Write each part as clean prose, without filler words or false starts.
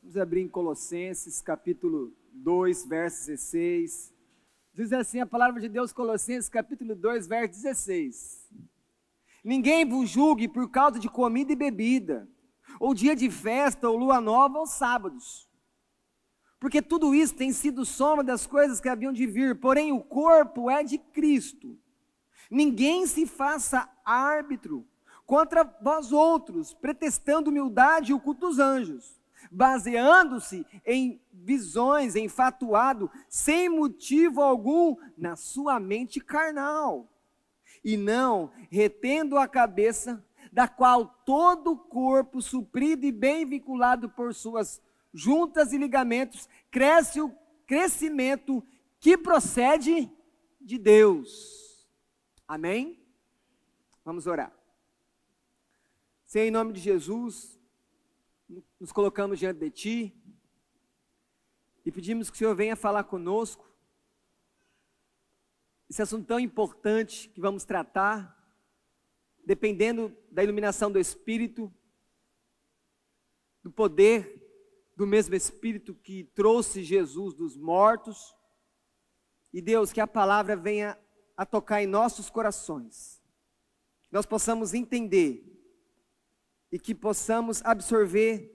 Vamos abrir em Colossenses, capítulo 2, verso 16. Diz assim a palavra de Deus, Colossenses, capítulo 2, verso 16. Ninguém vos julgue por causa de comida e bebida, ou dia de festa, ou lua nova, ou sábados. Porque tudo isso tem sido soma das coisas que haviam de vir, porém o corpo é de Cristo. Ninguém se faça árbitro contra vós outros, pretextando humildade e o culto dos anjos, baseando-se em visões, enfatuado, sem motivo algum, na sua mente carnal, e não retendo a cabeça, da qual todo o corpo, suprido e bem vinculado por suas juntas e ligamentos, cresce o crescimento que procede de Deus. Amém? Vamos orar. Senhor, em nome de Jesus, nos colocamos diante de Ti e pedimos que o Senhor venha falar conosco. Esse assunto tão importante que vamos tratar, dependendo da iluminação do Espírito, do poder do mesmo Espírito que trouxe Jesus dos mortos. E Deus, que a palavra venha a tocar em nossos corações, que nós possamos entender e que possamos absorver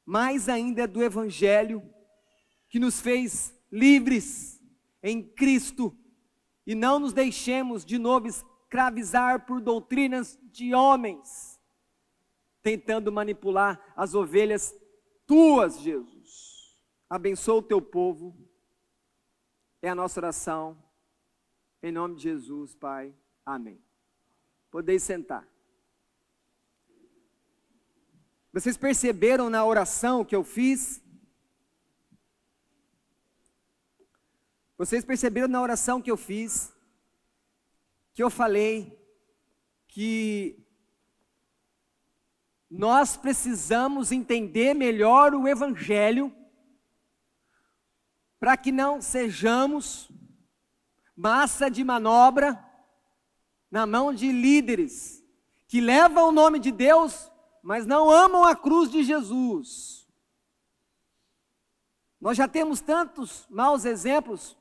mais ainda do Evangelho que nos fez livres em Cristo, e não nos deixemos de novo escravizar por doutrinas de homens, tentando manipular as ovelhas tuas, Jesus. Abençoa o teu povo, é a nossa oração, em nome de Jesus, Pai, amém. Podeis sentar. Vocês perceberam na oração que eu fiz? Vocês perceberam na oração que eu fiz, que eu falei que nós precisamos entender melhor o Evangelho, para que não sejamos massa de manobra na mão de líderes, que levam o nome de Deus, mas não amam a cruz de Jesus. Nós já temos tantos maus exemplos,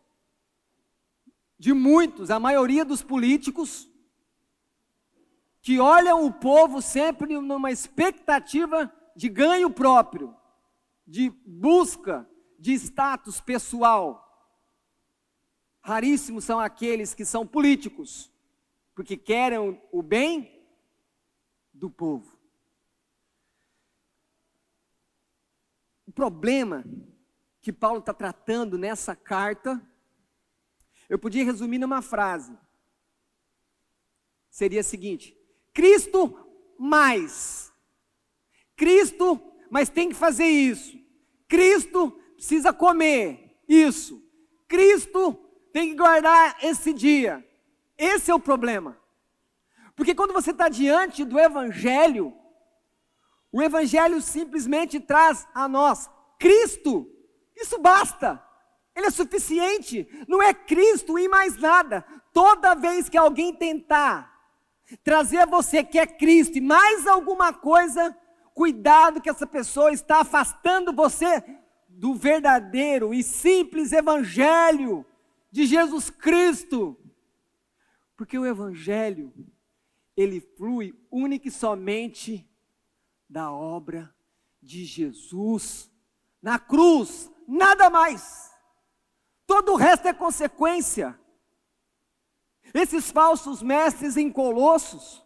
de muitos, a maioria dos políticos, que olham o povo sempre numa expectativa de ganho próprio, de busca de status pessoal. Raríssimos são aqueles que são políticos, porque querem o bem do povo. O problema que Paulo está tratando nessa carta, eu podia resumir numa frase. Seria a seguinte: Cristo mais. Cristo, mas tem que fazer isso. Cristo precisa comer isso. Cristo tem que guardar esse dia. Esse é o problema. Porque quando você está diante do Evangelho, o Evangelho simplesmente traz a nós Cristo. Isso basta. Ele é suficiente. Não é Cristo e mais nada. Toda vez que alguém tentar trazer a você que é Cristo e mais alguma coisa, cuidado, que essa pessoa está afastando você do verdadeiro e simples Evangelho de Jesus Cristo. Porque o Evangelho, ele flui única e somente da obra de Jesus na cruz, nada mais. Todo o resto é consequência. Esses falsos mestres em Colossos,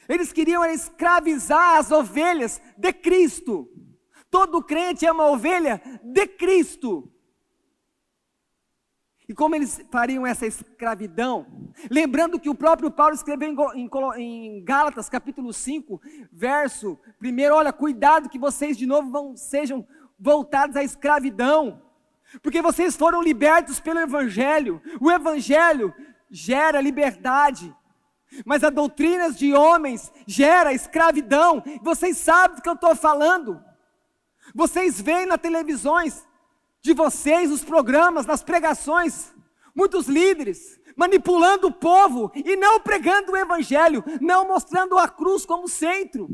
eles queriam escravizar as ovelhas de Cristo. Todo crente é uma ovelha de Cristo. E como eles fariam essa escravidão? Lembrando que o próprio Paulo escreveu em Gálatas capítulo 5, verso 1, olha, cuidado que vocês de novo sejam voltados à escravidão, porque vocês foram libertos pelo Evangelho. O Evangelho gera liberdade, mas a doutrina de homens gera escravidão. Vocês sabem do que eu estou falando. Vocês veem nas televisões de vocês, nos programas, nas pregações, muitos líderes manipulando o povo e não pregando o Evangelho, não mostrando a cruz como centro.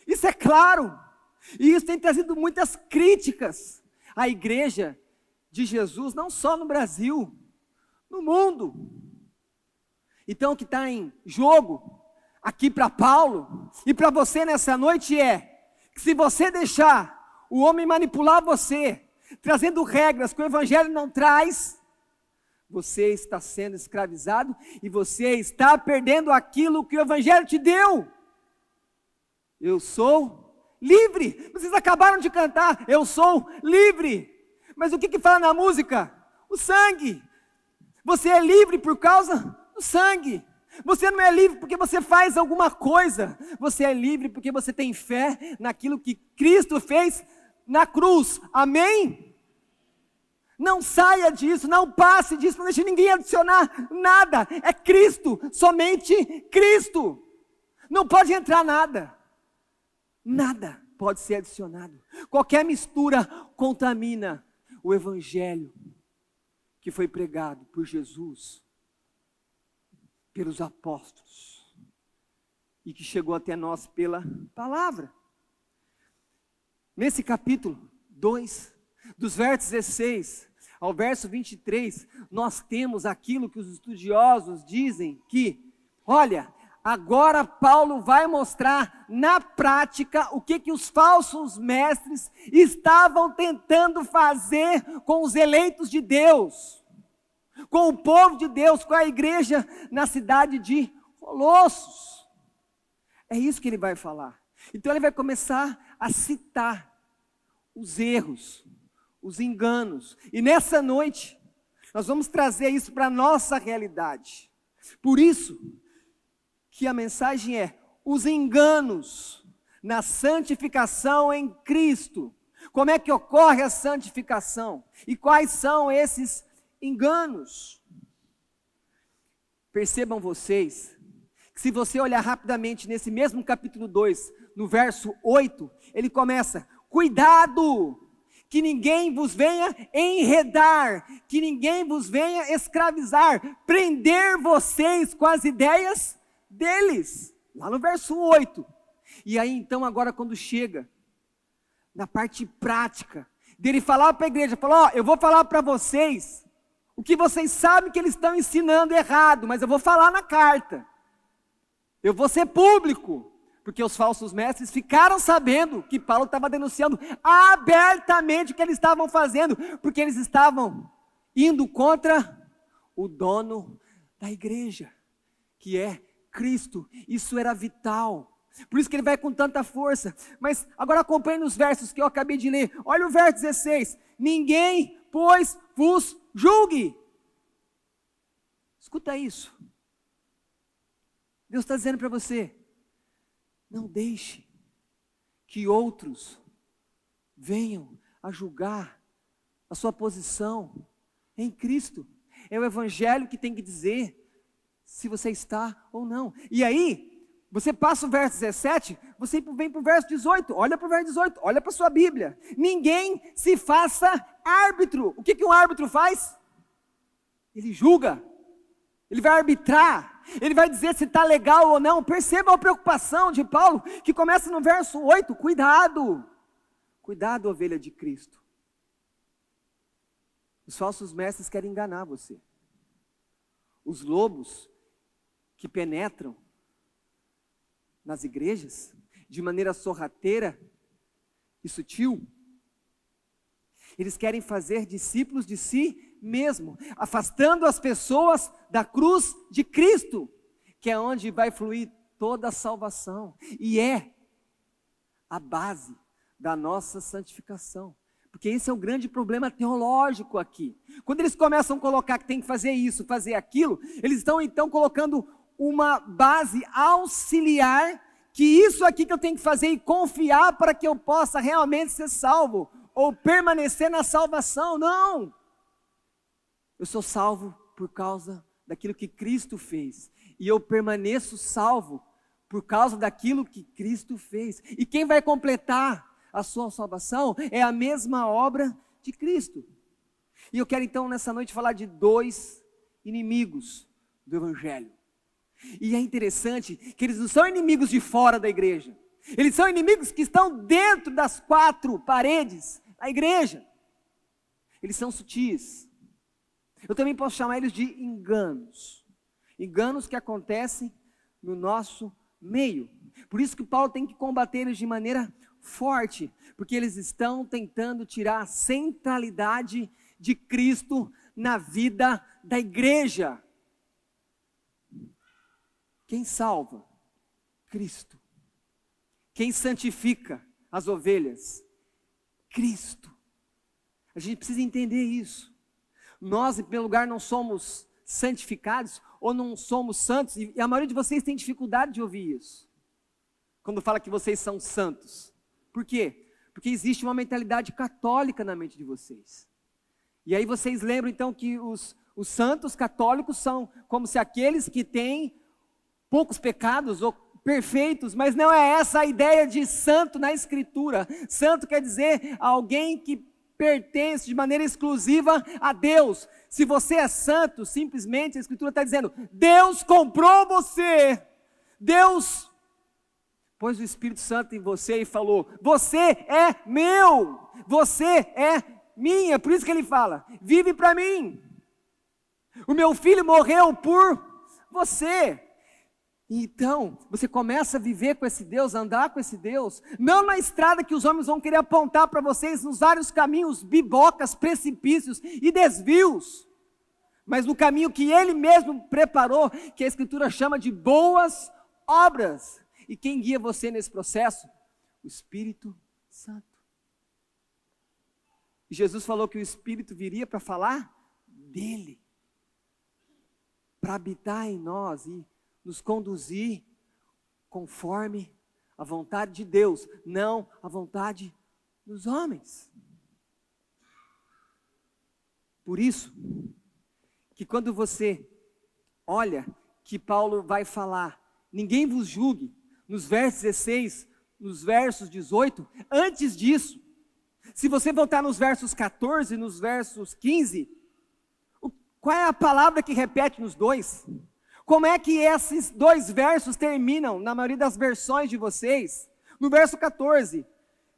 Isso é claro. E isso tem trazido muitas críticas à igreja de Jesus, não só no Brasil, no mundo. Então o que está em jogo aqui para Paulo e para você nessa noite é que se você deixar o homem manipular você, trazendo regras que o evangelho não traz, você está sendo escravizado e você está perdendo aquilo que o evangelho te deu. Eu sou livre. Vocês acabaram de cantar, eu sou livre. Mas o que fala na música? O sangue. Você é livre por causa do sangue. Você não é livre porque você faz alguma coisa. Você é livre porque você tem fé naquilo que Cristo fez na cruz. Amém? Não saia disso, não passe disso, não deixe ninguém adicionar nada. É Cristo, somente Cristo. Não pode entrar nada. Nada pode ser adicionado. Qualquer mistura contamina o evangelho que foi pregado por Jesus, pelos apóstolos, e que chegou até nós pela palavra. Nesse capítulo 2, dos versos 16 ao verso 23, nós temos aquilo que os estudiosos dizem que, olha, agora Paulo vai mostrar na prática o que os falsos mestres estavam tentando fazer com os eleitos de Deus, com o povo de Deus, com a igreja na cidade de Colossos. É isso que ele vai falar. Então ele vai começar a citar os erros, os enganos. E nessa noite, nós vamos trazer isso para a nossa realidade. Por isso que a mensagem é: os enganos na santificação em Cristo. Como é que ocorre a santificação? E quais são esses enganos? Percebam vocês, que se você olhar rapidamente nesse mesmo capítulo 2, no verso 8, ele começa: cuidado, que ninguém vos venha enredar, que ninguém vos venha escravizar, prender vocês com as ideias deles, lá no verso 8. E aí então agora quando chega na parte prática, dele falar para a igreja, falou: eu vou falar para vocês o que vocês sabem que eles estão ensinando errado, mas eu vou falar na carta, eu vou ser público, porque os falsos mestres ficaram sabendo que Paulo estava denunciando abertamente o que eles estavam fazendo, porque eles estavam indo contra o dono da igreja, que é Cristo. Isso era vital, por isso que ele vai com tanta força. Mas agora acompanhe nos versos que eu acabei de ler. Olha o verso 16: ninguém, pois, vos julgue. Escuta isso. Deus está dizendo para você: não deixe que outros venham a julgar a sua posição em Cristo. É o evangelho que tem que dizer se você está ou não. E aí, você passa o verso 17, você vem para o verso 18, olha para o verso 18, olha para a sua Bíblia. Ninguém se faça árbitro. O que um árbitro faz? Ele julga, ele vai arbitrar, ele vai dizer se está legal ou não. Perceba a preocupação de Paulo, que começa no verso 8, cuidado, ovelha de Cristo. Os falsos mestres querem enganar você. Os lobos que penetram nas igrejas de maneira sorrateira e sutil, eles querem fazer discípulos de si mesmo, afastando as pessoas da cruz de Cristo, que é onde vai fluir toda a salvação, e é a base da nossa santificação. Porque esse é o grande problema teológico aqui. Quando eles começam a colocar que tem que fazer isso, fazer aquilo, eles estão então colocando uma base auxiliar, que isso aqui que eu tenho que fazer e confiar para que eu possa realmente ser salvo, ou permanecer na salvação. Não! Eu sou salvo por causa daquilo que Cristo fez, e eu permaneço salvo por causa daquilo que Cristo fez. E quem vai completar a sua salvação é a mesma obra de Cristo. E eu quero então nessa noite falar de dois inimigos do evangelho. E é interessante que eles não são inimigos de fora da igreja, Eles são inimigos que estão dentro das quatro paredes da igreja. Eles são sutis. Eu também posso chamar eles de enganos. Enganos que acontecem no nosso meio. Por isso que Paulo tem que combater eles de maneira forte, porque eles estão tentando tirar a centralidade de Cristo na vida da igreja. Quem salva? Cristo. Quem santifica as ovelhas? Cristo. A gente precisa entender isso. Nós, em primeiro lugar, não somos santificados ou não somos santos, e a maioria de vocês tem dificuldade de ouvir isso, quando fala que vocês são santos. Por quê? Porque existe uma mentalidade católica na mente de vocês. E aí vocês lembram então que os santos católicos são como se aqueles que têm poucos pecados ou perfeitos, mas não é essa a ideia de santo na Escritura. Santo quer dizer alguém que pertence de maneira exclusiva a Deus. Se você é santo, simplesmente a Escritura está dizendo, Deus comprou você, Deus pôs o Espírito Santo em você e falou, você é meu, você é minha. Por isso que ele fala, vive para mim, o meu filho morreu por você. Então, você começa a viver com esse Deus, andar com esse Deus, não na estrada que os homens vão querer apontar para vocês, nos vários caminhos, bibocas, precipícios e desvios, mas no caminho que Ele mesmo preparou, que a Escritura chama de boas obras. E quem guia você nesse processo? O Espírito Santo. E Jesus falou que o Espírito viria para falar dEle, para habitar em nós e nos conduzir conforme a vontade de Deus, não a vontade dos homens. Por isso, que quando você olha que Paulo vai falar, ninguém vos julgue, nos versos 16, nos versos 18, antes disso, se você voltar nos versos 14, nos versos 15, qual é a palavra que repete nos dois? Como é que esses dois versos terminam, na maioria das versões de vocês? No verso 14,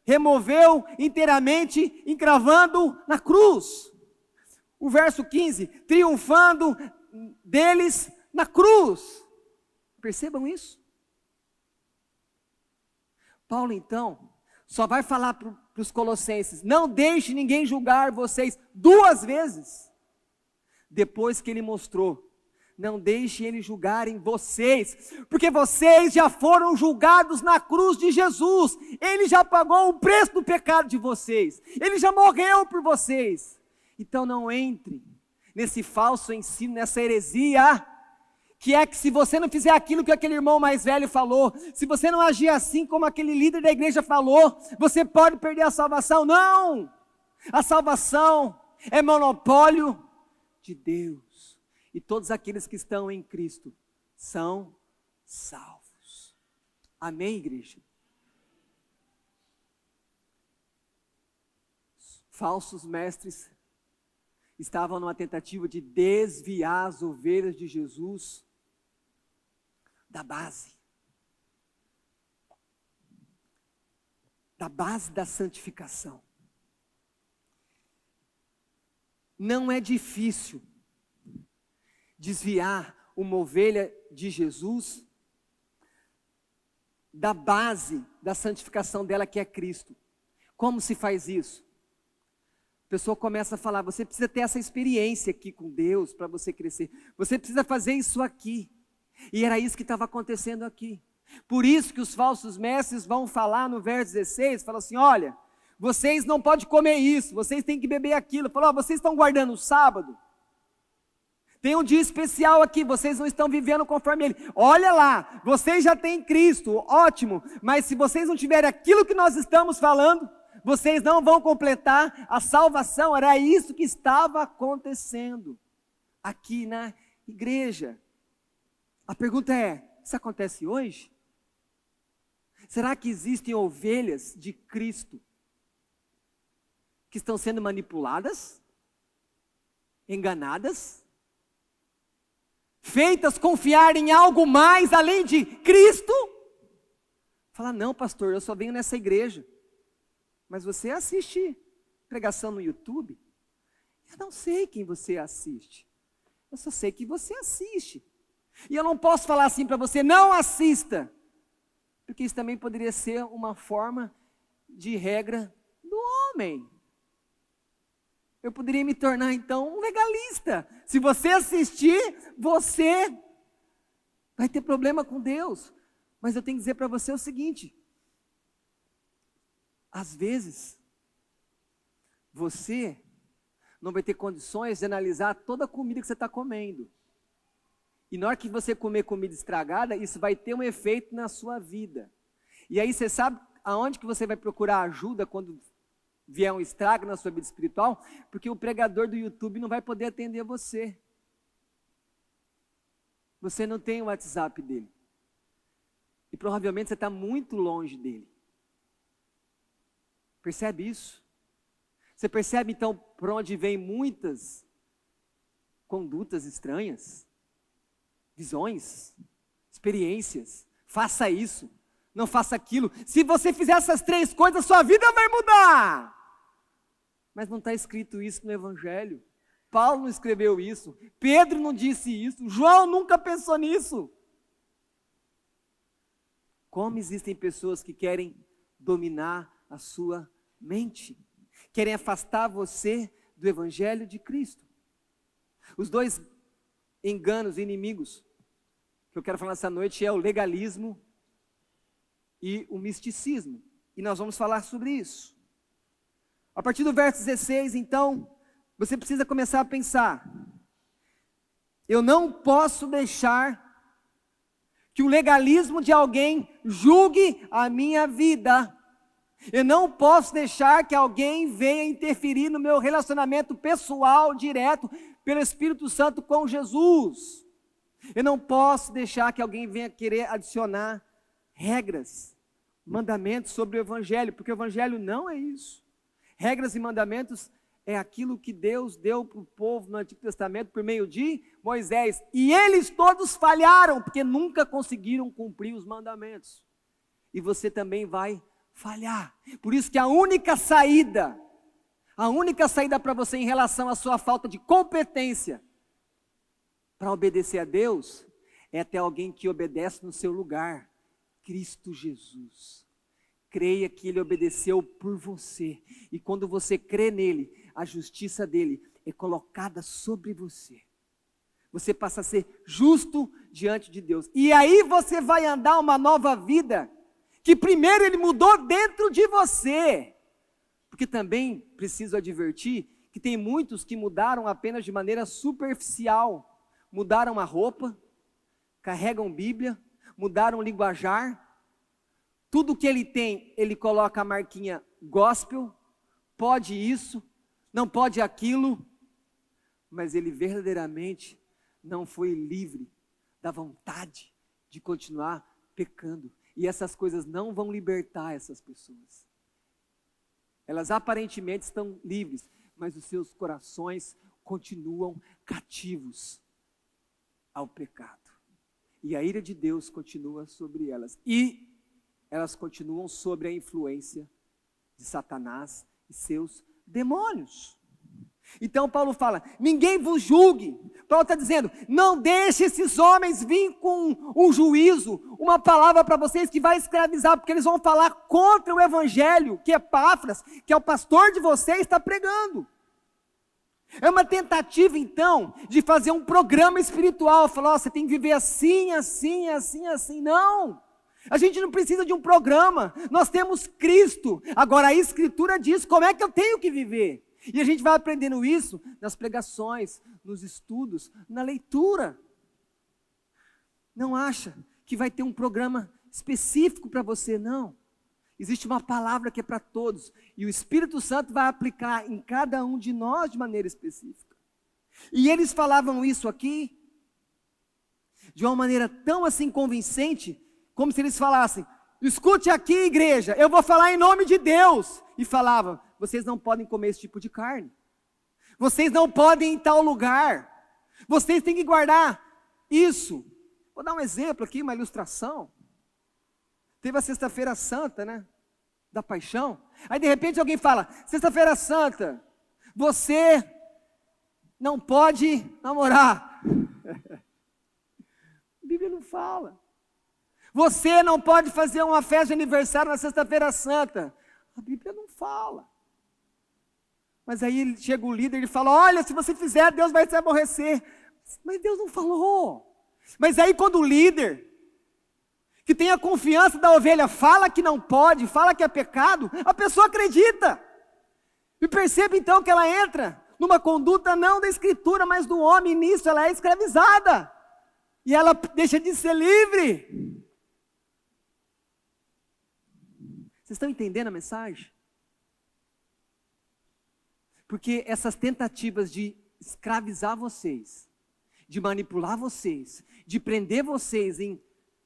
removeu inteiramente, encravando na cruz. O verso 15, triunfando deles na cruz. Percebam isso? Paulo, então, só vai falar para os colossenses, não deixe ninguém julgar vocês 2 vezes, depois que ele mostrou, não deixe eles julgarem vocês, porque vocês já foram julgados na cruz de Jesus, Ele já pagou o preço do pecado de vocês, Ele já morreu por vocês. Então não entre nesse falso ensino, nessa heresia, que é que se você não fizer aquilo que aquele irmão mais velho falou, se você não agir assim como aquele líder da igreja falou, você pode perder a salvação. Não! A salvação é monopólio de Deus. E todos aqueles que estão em Cristo são salvos. Amém, igreja? Falsos mestres estavam numa tentativa de desviar as ovelhas de Jesus da base da santificação. Não é difícil desviar uma ovelha de Jesus da base da santificação dela, que é Cristo. Como se faz isso? A pessoa começa a falar, você precisa ter essa experiência aqui com Deus para você crescer. Você precisa fazer isso aqui. E era isso que estava acontecendo aqui. Por isso que os falsos mestres vão falar no verso 16, falam assim, olha, vocês não podem comer isso, vocês têm que beber aquilo. Falam, vocês estão guardando o sábado? Tem um dia especial aqui, vocês não estão vivendo conforme Ele. Olha lá, vocês já têm Cristo, ótimo. Mas se vocês não tiverem aquilo que nós estamos falando, vocês não vão completar a salvação. Era isso que estava acontecendo aqui na igreja. A pergunta é, isso acontece hoje? Será que existem ovelhas de Cristo que estão sendo manipuladas, enganadas, feitas confiar em algo mais além de Cristo? Fala, não, pastor, eu só venho nessa igreja. Mas você assiste pregação no YouTube? Eu não sei quem você assiste. Eu só sei que você assiste. E eu não posso falar assim para você, não assista. Porque isso também poderia ser uma forma de regra do homem. Eu poderia me tornar, então, um legalista. Se você assistir, você vai ter problema com Deus. Mas eu tenho que dizer para você o seguinte. Às vezes, você não vai ter condições de analisar toda a comida que você está comendo. E na hora que você comer comida estragada, isso vai ter um efeito na sua vida. E aí você sabe aonde que você vai procurar ajuda quando vier um estrago na sua vida espiritual? Porque o pregador do YouTube não vai poder atender você. Você não tem o WhatsApp dele. E provavelmente você está muito longe dele. Percebe isso? Você percebe então por onde vem muitas condutas estranhas? Visões, experiências. Faça isso, não faça aquilo. Se você fizer essas 3 coisas, sua vida vai mudar. Mas não está escrito isso no Evangelho. Paulo não escreveu isso. Pedro não disse isso. João nunca pensou nisso. Como existem pessoas que querem dominar a sua mente, querem afastar você do Evangelho de Cristo. Os 2 enganos inimigos que eu quero falar essa noite é o legalismo e o misticismo. E nós vamos falar sobre isso. A partir do verso 16, então, você precisa começar a pensar. Eu não posso deixar que o legalismo de alguém julgue a minha vida. Eu não posso deixar que alguém venha interferir no meu relacionamento pessoal, direto, pelo Espírito Santo com Jesus. Eu não posso deixar que alguém venha querer adicionar regras, mandamentos sobre o Evangelho, porque o Evangelho não é isso. Regras e mandamentos é aquilo que Deus deu para o povo no Antigo Testamento por meio de Moisés. E eles todos falharam, porque nunca conseguiram cumprir os mandamentos. E você também vai falhar. Por isso que a única saída para você em relação à sua falta de competência para obedecer a Deus, é ter alguém que obedece no seu lugar, Cristo Jesus. Creia que Ele obedeceu por você, e quando você crê nele, a justiça dele é colocada sobre você. Você passa a ser justo diante de Deus, e aí você vai andar uma nova vida, que primeiro Ele mudou dentro de você. Porque também preciso advertir que tem muitos que mudaram apenas de maneira superficial. Mudaram a roupa, carregam Bíblia, mudaram o linguajar. Tudo que ele tem, ele coloca a marquinha gospel, pode isso, não pode aquilo. Mas ele verdadeiramente não foi livre da vontade de continuar pecando. E essas coisas não vão libertar essas pessoas. Elas aparentemente estão livres, mas os seus corações continuam cativos ao pecado. E a ira de Deus continua sobre elas. E elas continuam sobre a influência de Satanás e seus demônios. Então Paulo fala, ninguém vos julgue. Paulo está dizendo, não deixe esses homens vir com um juízo, uma palavra para vocês que vai escravizar, porque eles vão falar contra o Evangelho, que Epáfras, que é o pastor de vocês, está pregando. É uma tentativa então, de fazer um programa espiritual, falar, você tem que viver assim, assim, assim, assim. Não, a gente não precisa de um programa, nós temos Cristo. Agora a Escritura diz como é que eu tenho que viver. E a gente vai aprendendo isso nas pregações, nos estudos, na leitura. Não acha que vai ter um programa específico para você, não. Existe uma palavra que é para todos, e o Espírito Santo vai aplicar em cada um de nós de maneira específica. E eles falavam isso aqui, de uma maneira tão assim convincente, como se eles falassem, escute aqui, igreja, eu vou falar em nome de Deus. E falavam, vocês não podem comer esse tipo de carne. Vocês não podem ir em tal lugar. Vocês têm que guardar isso. Vou dar um exemplo aqui, uma ilustração. Teve a Sexta-feira Santa, né? Da Paixão. Aí de repente alguém fala: Sexta-feira Santa, você não pode namorar. A Bíblia não fala. Você não pode fazer uma festa de aniversário na Sexta-feira Santa. A Bíblia não fala. Mas aí chega o líder e fala: olha, se você fizer, Deus vai se aborrecer. Mas Deus não falou. Mas aí quando o líder, que tem a confiança da ovelha, fala que não pode, fala que é pecado, a pessoa acredita. E percebe então que ela entra numa conduta não da Escritura, mas do homem, e nisso ela é escravizada. E ela deixa de ser livre. Vocês estão entendendo a mensagem? Porque essas tentativas de escravizar vocês, de manipular vocês, de prender vocês em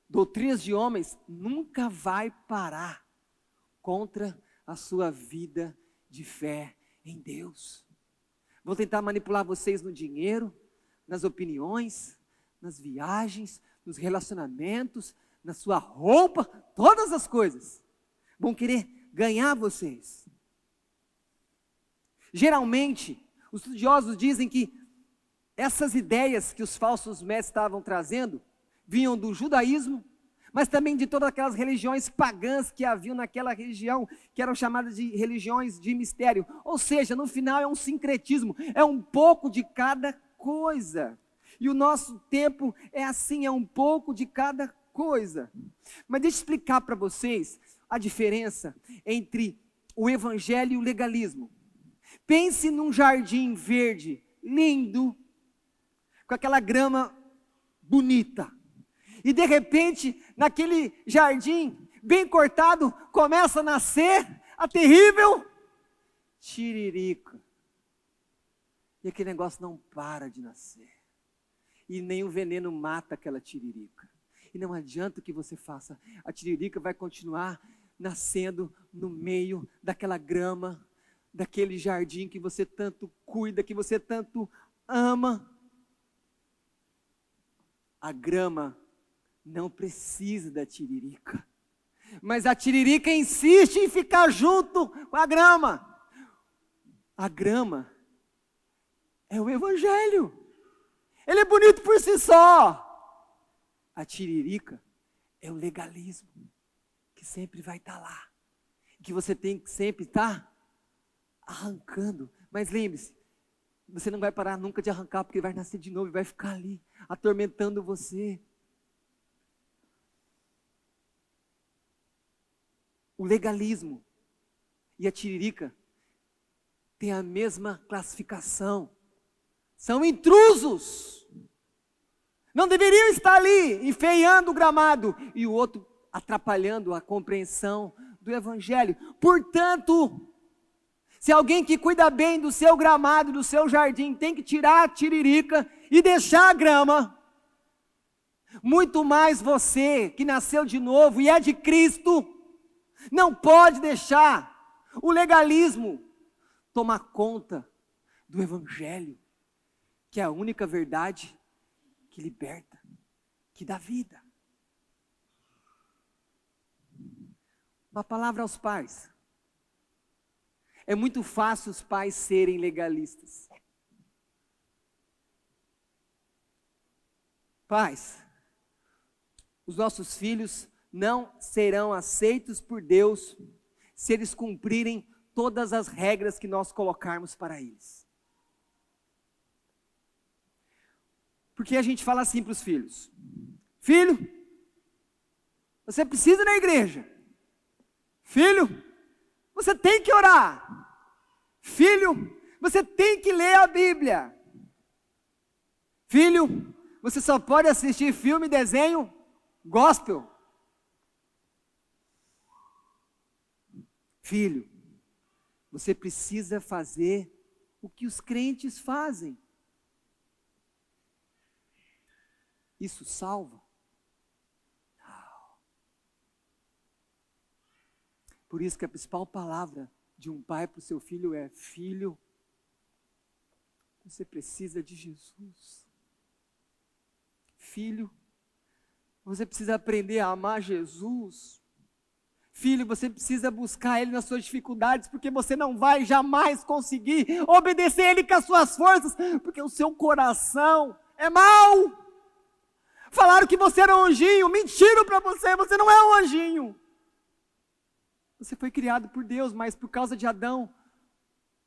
doutrinas de homens, nunca vai parar contra a sua vida de fé em Deus. Vão tentar manipular vocês no dinheiro, nas opiniões, nas viagens, nos relacionamentos, na sua roupa, todas as coisas. Vão querer ganhar vocês. Geralmente, os estudiosos dizem que essas ideias que os falsos mestres estavam trazendo vinham do judaísmo, mas também de todas aquelas religiões pagãs que haviam naquela região, que eram chamadas de religiões de mistério. Ou seja, no final é um sincretismo, é um pouco de cada coisa. E o nosso tempo é assim, é um pouco de cada coisa. Mas deixa eu explicar para vocês a diferença entre o evangelho e o legalismo. Pense num jardim verde, lindo, com aquela grama bonita. E de repente, naquele jardim, bem cortado, começa a nascer a terrível tiririca. E aquele negócio não para de nascer. E nem o veneno mata aquela tiririca. E não adianta o que você faça, a tiririca vai continuar nascendo no meio daquela grama, daquele jardim que você tanto cuida, que você tanto ama. A grama não precisa da tiririca, mas a tiririca insiste em ficar junto com a grama. A grama é o evangelho. Ele é bonito por si só. A tiririca é o legalismo, que sempre vai estar lá, que você tem que sempre estar arrancando. Mas lembre-se, você não vai parar nunca de arrancar, porque vai nascer de novo e vai ficar ali, atormentando você. O legalismo e a tiririca têm a mesma classificação. São intrusos. Não deveriam estar ali, enfeiando o gramado, e o outro atrapalhando a compreensão do evangelho. Portanto, se alguém que cuida bem do seu gramado, do seu jardim, tem que tirar a tiririca e deixar a grama, muito mais você, que nasceu de novo e é de Cristo, não pode deixar o legalismo tomar conta do evangelho, que é a única verdade que liberta, que dá vida. Uma palavra aos pais. É muito fácil os pais serem legalistas. Pais, os nossos filhos não serão aceitos por Deus se eles cumprirem todas as regras que nós colocarmos para eles. Porque a gente fala assim para os filhos: filho, você precisa ir na igreja. Filho, você tem que orar. Filho, você tem que ler a Bíblia. Filho, você só pode assistir filme e desenho gospel. Filho, você precisa fazer o que os crentes fazem. Isso salva? Não. Por isso que a principal palavra de um pai para o seu filho é: filho, você precisa de Jesus. Filho, você precisa aprender a amar Jesus. Filho, você precisa buscar Ele nas suas dificuldades, porque você não vai jamais conseguir obedecer Ele com as suas forças, porque o seu coração é mau. Falaram que você era um anjinho, mentiram para você, você não é um anjinho. Você foi criado por Deus, mas por causa de Adão,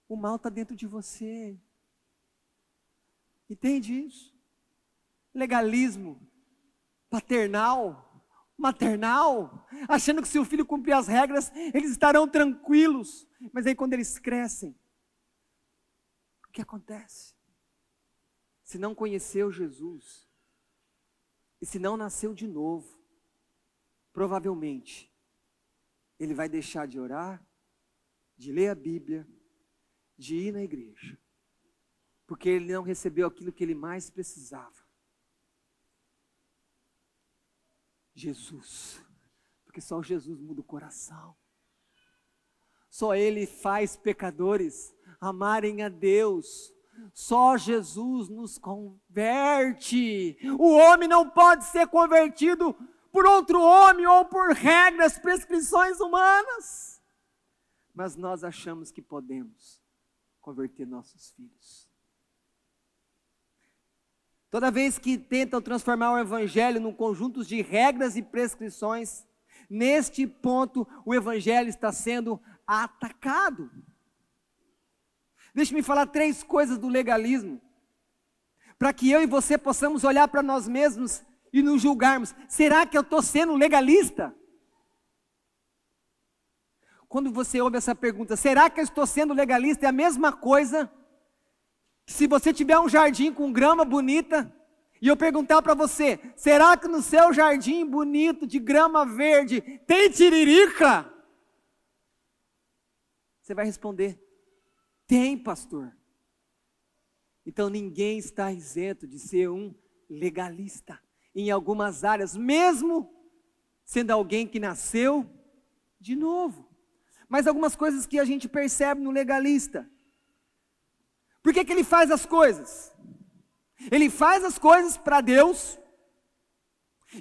o mal está dentro de você. Entende isso? Legalismo, paternal, maternal, achando que se o filho cumprir as regras, eles estarão tranquilos. Mas aí quando eles crescem, o que acontece? Se não conheceu Jesus, e se não nasceu de novo, provavelmente, ele vai deixar de orar, de ler a Bíblia, de ir na igreja, porque ele não recebeu aquilo que ele mais precisava. Jesus, porque só Jesus muda o coração. Só Ele faz pecadores amarem a Deus. Só Jesus nos converte. O homem não pode ser convertido por outro homem ou por regras, prescrições humanas. Mas nós achamos que podemos converter nossos filhos. Toda vez que tentam transformar o evangelho num conjunto de regras e prescrições, neste ponto o evangelho está sendo atacado. Deixe-me falar 3 coisas do legalismo, para que eu e você possamos olhar para nós mesmos e nos julgarmos. Será que eu estou sendo legalista? Quando você ouve essa pergunta, será que eu estou sendo legalista? É a mesma coisa se você tiver um jardim com grama bonita, e eu perguntar para você, será que no seu jardim bonito de grama verde tem tiririca? Você vai responder, tem, pastor. Então ninguém está isento de ser um legalista em algumas áreas, mesmo sendo alguém que nasceu de novo. Mas algumas coisas que a gente percebe no legalista. Por que ele faz as coisas? Ele faz as coisas para Deus,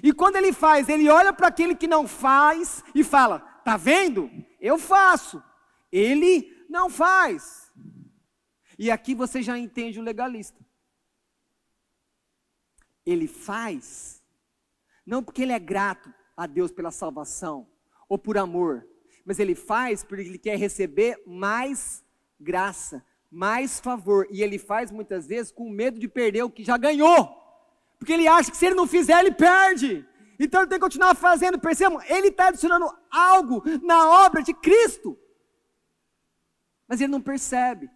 e quando ele faz, ele olha para aquele que não faz e fala, tá vendo? Eu faço, ele não faz. E aqui você já entende o legalista. Ele faz, não porque ele é grato a Deus pela salvação, ou por amor, mas ele faz porque ele quer receber mais graça, mais favor, e ele faz muitas vezes com medo de perder o que já ganhou, porque ele acha que se ele não fizer, ele perde, então ele tem que continuar fazendo. Percebam, ele está adicionando algo na obra de Cristo, mas ele não percebe,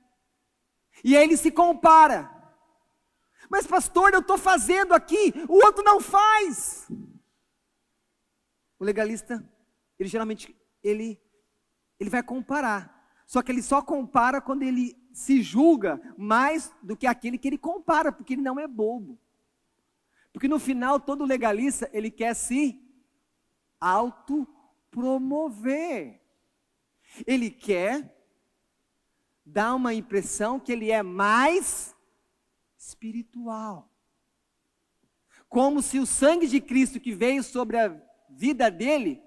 e aí ele se compara, mas pastor, eu estou fazendo aqui, o outro não faz. O legalista, ele geralmente, ele vai comparar, só que ele só compara quando ele se julga mais do que aquele que ele compara, porque ele não é bobo. Porque no final, todo legalista, ele quer se autopromover. Ele quer dar uma impressão que ele é mais espiritual. Como se o sangue de Cristo que veio sobre a vida dele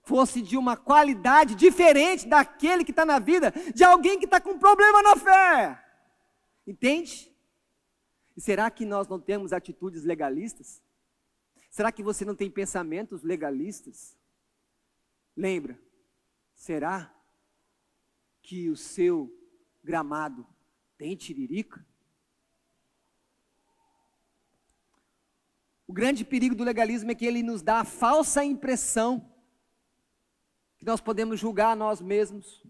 fosse de uma qualidade diferente daquele que está na vida de alguém que está com problema na fé. Entende? E será que nós não temos atitudes legalistas? Será que você não tem pensamentos legalistas? Lembra, será que o seu gramado tem tiririca? O grande perigo do legalismo é que ele nos dá a falsa impressão que nós podemos julgar a nós mesmos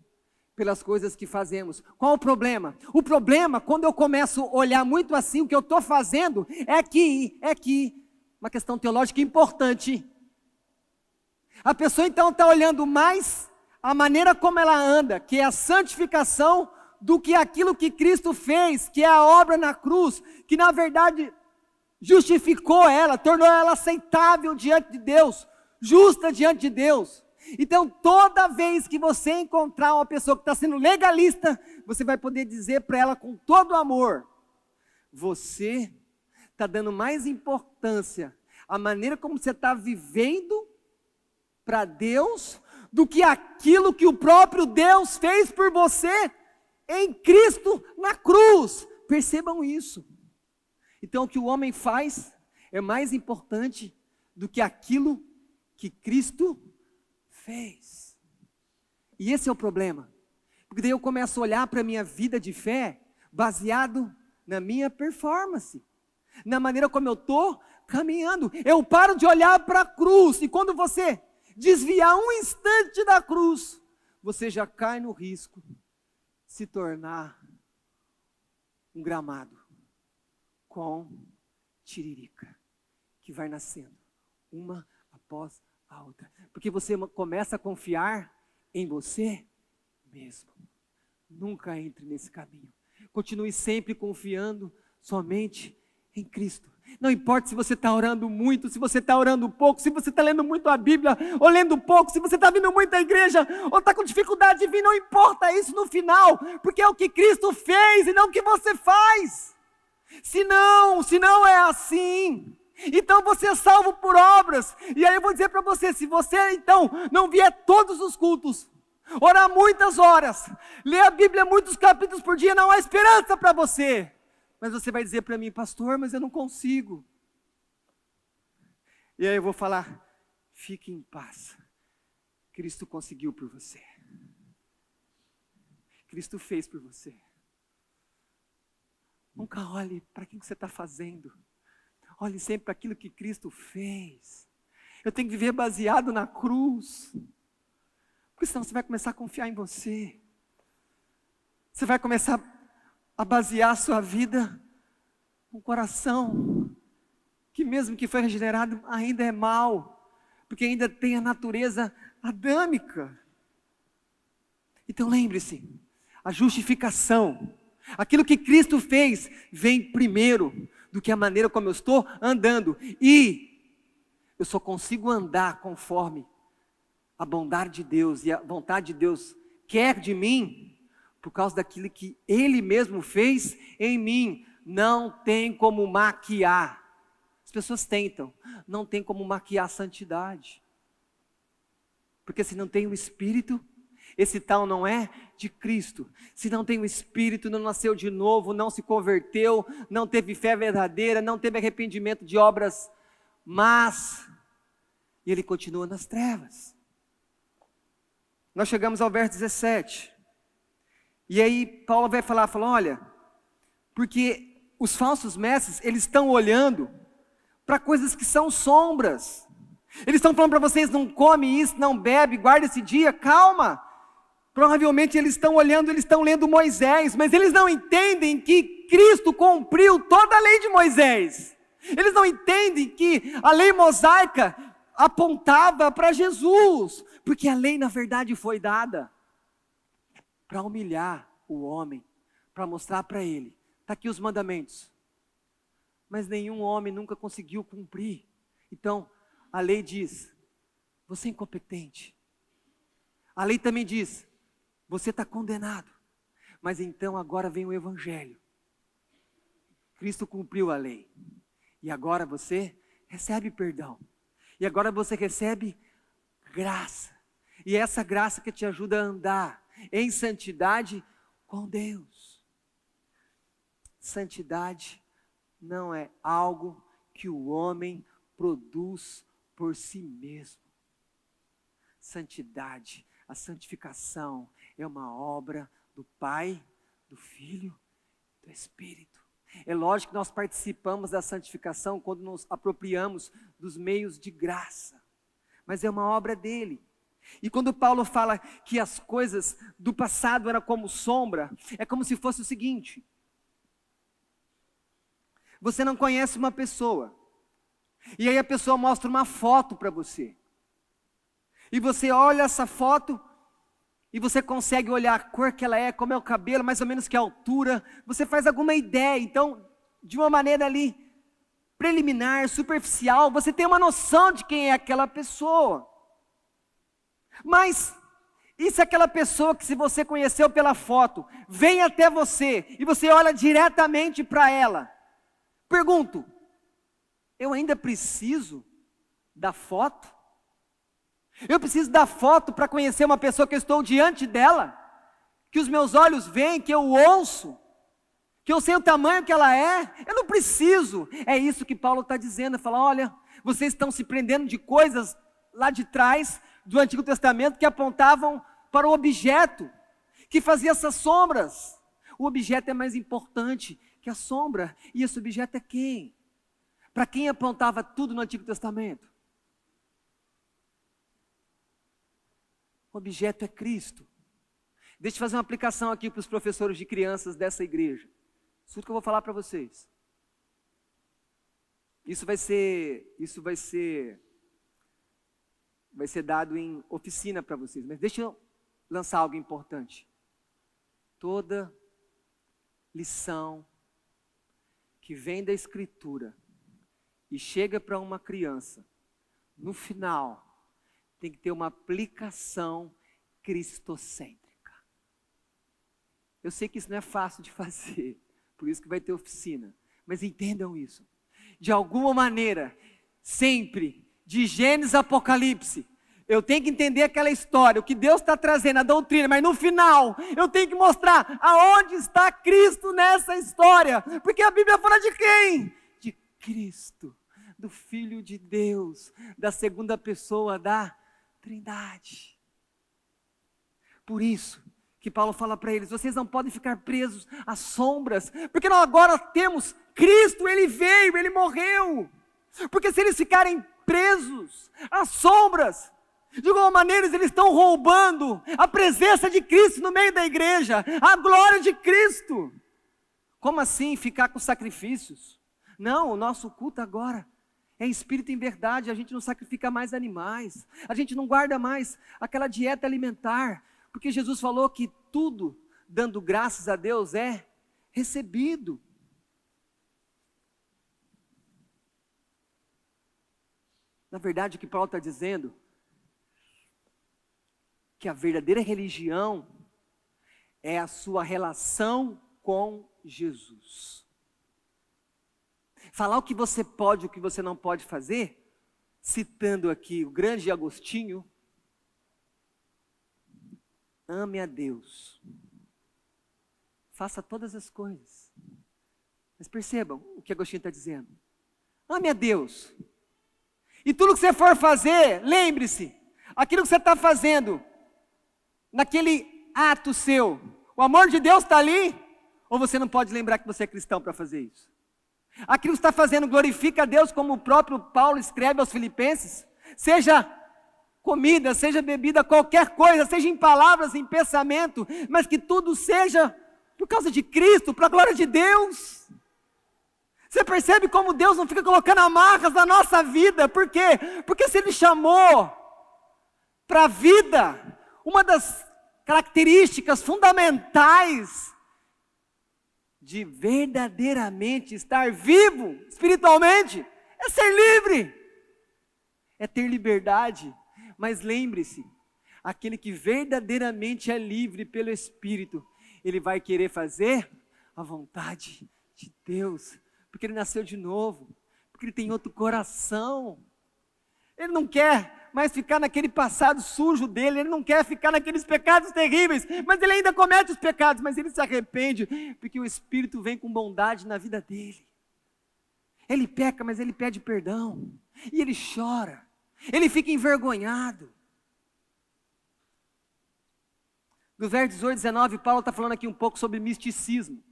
pelas coisas que fazemos. Qual o problema? O problema, quando eu começo a olhar muito assim, o que eu estou fazendo é que, uma questão teológica importante. A pessoa então está olhando mais a maneira como ela anda, que é a santificação, do que aquilo que Cristo fez, que é a obra na cruz, que na verdade justificou ela, tornou ela aceitável diante de Deus, justa diante de Deus. Então, toda vez que você encontrar uma pessoa que está sendo legalista, você vai poder dizer para ela com todo amor, você está dando mais importância à maneira como você está vivendo para Deus, do que aquilo que o próprio Deus fez por você em Cristo na cruz. Percebam isso. Então o que o homem faz é mais importante do que aquilo que Cristo fez. E esse é o problema. Porque daí eu começo a olhar para a minha vida de fé baseado na minha performance, na maneira como eu estou caminhando. Eu paro de olhar para a cruz, e quando você desviar um instante da cruz, você já cai no risco de se tornar um gramado com tiririca, que vai nascendo uma após a outra, porque você começa a confiar em você mesmo. Nunca entre nesse caminho. Continue sempre confiando somente em Cristo. Não importa se você está orando muito, se você está orando pouco, se você está lendo muito a Bíblia, ou lendo pouco, se você está vindo muito à igreja, ou está com dificuldade de vir, não importa isso no final, porque é o que Cristo fez e não o que você faz. Se não é assim, então você é salvo por obras. E aí eu vou dizer para você, se você então não vier todos os cultos, orar muitas horas, ler a Bíblia muitos capítulos por dia, não há esperança para você. Mas você vai dizer para mim, pastor, mas eu não consigo. E aí eu vou falar, fique em paz. Cristo conseguiu por você. Cristo fez por você. Nunca olhe para aquilo que você está fazendo. Olhe sempre para aquilo que Cristo fez. Eu tenho que viver baseado na cruz. Porque senão você vai começar a confiar em você. Você vai começar a basear a sua vida no coração, que mesmo que foi regenerado, ainda é mau, porque ainda tem a natureza adâmica. Então lembre-se, a justificação, aquilo que Cristo fez, vem primeiro do que a maneira como eu estou andando. E eu só consigo andar conforme a bondade de Deus e a vontade de Deus quer de mim, por causa daquilo que Ele mesmo fez em mim. Não tem como maquiar. As pessoas tentam, não tem como maquiar a santidade. Porque se não tem o Espírito, esse tal não é de Cristo. Se não tem o Espírito, não nasceu de novo, não se converteu, não teve fé verdadeira, não teve arrependimento de obras más, e ele continua nas trevas. Nós chegamos ao verso 17. E aí Paulo vai falar, olha, porque os falsos mestres, eles estão olhando para coisas que são sombras. Eles estão falando para vocês, não come isso, não bebe, guarda esse dia, calma. Provavelmente eles estão olhando, eles estão lendo Moisés, mas eles não entendem que Cristo cumpriu toda a lei de Moisés. Eles não entendem que a lei mosaica apontava para Jesus, porque a lei na verdade foi dada para humilhar o homem, para mostrar para ele, está aqui os mandamentos, mas nenhum homem nunca conseguiu cumprir. Então, a lei diz, você é incompetente. A lei também diz, você está condenado. Mas então agora vem o Evangelho. Cristo cumpriu a lei. E agora você recebe perdão. E agora você recebe graça. E é essa graça que te ajuda a andar em santidade com Deus. Santidade não é algo que o homem produz por si mesmo. Santidade, a santificação é uma obra do Pai, do Filho, do Espírito. É lógico que nós participamos da santificação quando nos apropriamos dos meios de graça, mas é uma obra dele. E quando Paulo fala que as coisas do passado eram como sombra, é como se fosse o seguinte: você não conhece uma pessoa, e aí a pessoa mostra uma foto para você, e você olha essa foto, e você consegue olhar a cor que ela é, como é o cabelo, mais ou menos que a altura, você faz alguma ideia. Então, de uma maneira ali, preliminar, superficial, você tem uma noção de quem é aquela pessoa. Mas, e se aquela pessoa que se você conheceu pela foto, vem até você, e você olha diretamente para ela? Pergunto, eu ainda preciso da foto? Eu preciso da foto para conhecer uma pessoa que eu estou diante dela, que os meus olhos veem, que eu ouço, que eu sei o tamanho que ela é. Eu não preciso. É isso que Paulo está dizendo. Fala, olha, vocês estão se prendendo de coisas lá de trás do Antigo Testamento que apontavam para o objeto, que fazia essas sombras. O objeto é mais importante que a sombra. E esse objeto é quem? Para quem apontava tudo no Antigo Testamento? O objeto é Cristo. Deixa eu fazer uma aplicação aqui para os professores de crianças dessa igreja. Isso que eu vou falar para vocês. Isso vai ser dado em oficina para vocês. Mas deixa eu lançar algo importante. Toda lição que vem da Escritura e chega para uma criança, no final, tem que ter uma aplicação cristocêntrica. Eu sei que isso não é fácil de fazer, por isso que vai ter oficina. Mas entendam isso. De alguma maneira, sempre, de Gênesis a Apocalipse, eu tenho que entender aquela história, o que Deus está trazendo, a doutrina, mas no final, eu tenho que mostrar aonde está Cristo nessa história. Porque a Bíblia fala de quem? De Cristo, do Filho de Deus, da segunda pessoa da Trindade. Por isso que Paulo fala para eles, vocês não podem ficar presos às sombras, porque nós agora temos Cristo, Ele veio, Ele morreu. Porque se eles ficarem presos às sombras, de alguma maneira eles estão roubando a presença de Cristo no meio da igreja, a glória de Cristo. Como assim ficar com sacrifícios? Não, o nosso culto agora é em espírito e em verdade. A gente não sacrifica mais animais, a gente não guarda mais aquela dieta alimentar, porque Jesus falou que tudo, dando graças a Deus, é recebido. Na verdade, o que Paulo está dizendo, que a verdadeira religião é a sua relação com Jesus. Falar o que você pode, o que você não pode fazer, citando aqui o grande Agostinho, ame a Deus, faça todas as coisas. Mas percebam o que Agostinho está dizendo. Ame a Deus. E tudo que você for fazer, lembre-se, aquilo que você está fazendo, naquele ato seu, o amor de Deus está ali, ou você não pode lembrar que você é cristão para fazer isso? Aquilo que você está fazendo glorifica a Deus, como o próprio Paulo escreve aos Filipenses, seja comida, seja bebida, qualquer coisa, seja em palavras, em pensamento, mas que tudo seja por causa de Cristo, para a glória de Deus. Você percebe como Deus não fica colocando amarras na nossa vida? Por quê? Porque se Ele chamou para a vida, uma das características fundamentais de verdadeiramente estar vivo espiritualmente é ser livre, é ter liberdade. Mas lembre-se, aquele que verdadeiramente é livre pelo Espírito, ele vai querer fazer a vontade de Deus, porque ele nasceu de novo, porque ele tem outro coração. Ele não quer mais ficar naquele passado sujo dele, ele não quer ficar naqueles pecados terríveis, mas ele ainda comete os pecados, mas ele se arrepende, porque o Espírito vem com bondade na vida dele. Ele peca, mas ele pede perdão, e ele chora, ele fica envergonhado. Do verso 18 a 19, Paulo está falando aqui um pouco sobre misticismo.